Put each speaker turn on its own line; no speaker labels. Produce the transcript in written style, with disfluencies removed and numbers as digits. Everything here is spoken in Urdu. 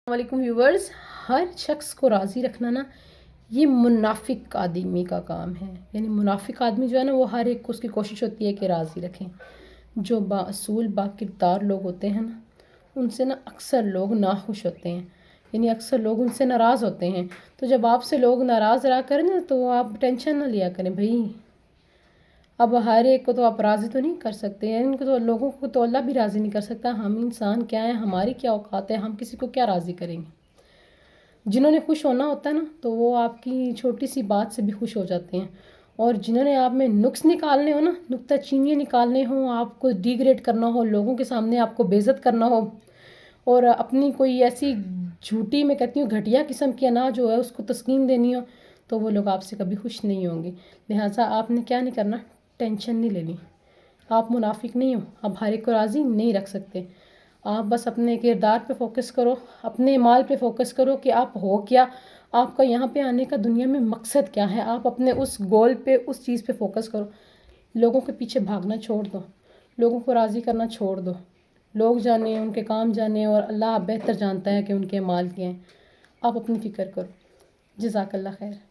السلام علیکم ویورز. ہر شخص کو راضی رکھنا نا یہ منافق آدمی کا کام ہے. یعنی منافق آدمی جو ہے نا وہ ہر ایک کو اس کی کوشش ہوتی ہے کہ راضی رکھیں. جو با اصول با کردار لوگ ہوتے ہیں نا ان سے نا اکثر لوگ ناخوش ہوتے ہیں. یعنی اکثر لوگ ان سے ناراض ہوتے ہیں. تو جب آپ سے لوگ ناراض رہا کریں نا تو آپ ٹینشن نہ لیا کریں بھائی. اب ہر ایک کو تو آپ راضی تو نہیں کر سکتے ہیں. ان کو تو لوگوں کو تو اللہ بھی راضی نہیں کر سکتا. ہم انسان کیا ہیں, ہماری کیا اوقات ہے, ہم کسی کو کیا راضی کریں گے. جنہوں نے خوش ہونا ہوتا ہے نا تو وہ آپ کی چھوٹی سی بات سے بھی خوش ہو جاتے ہیں. اور جنہوں نے آپ میں نقص نکالنے ہو نا, نکتہ چینیاں نکالنے ہوں, آپ کو ڈیگریڈ کرنا ہو, لوگوں کے سامنے آپ کو بے عزت کرنا ہو, اور اپنی کوئی ایسی جھوٹی میں کہتی ہوں گھٹیا قسم کی انا جو ہے اس کو تسکین دینی ہو, تو وہ لوگ آپ سے کبھی خوش نہیں ہوں گے. لہٰذا آپ نے کیا نہیں کرنا, ٹینشن نہیں لینی. آپ منافق نہیں ہو, آپ ہر ایک کو راضی نہیں رکھ سکتے. آپ بس اپنے کردار پہ فوکس کرو, اپنے مال پہ فوکس کرو کہ آپ ہو کیا, آپ کا یہاں پہ آنے کا دنیا میں مقصد کیا ہے. آپ اپنے اس گول پہ, اس چیز پہ فوکس کرو. لوگوں کے پیچھے بھاگنا چھوڑ دو, لوگوں کو راضی کرنا چھوڑ دو. لوگ جانے, ان کے کام جانے, اور اللہ بہتر جانتا ہے کہ ان کے مال کیا ہیں. آپ اپنی فکر کرو. جزاک اللہ خیر.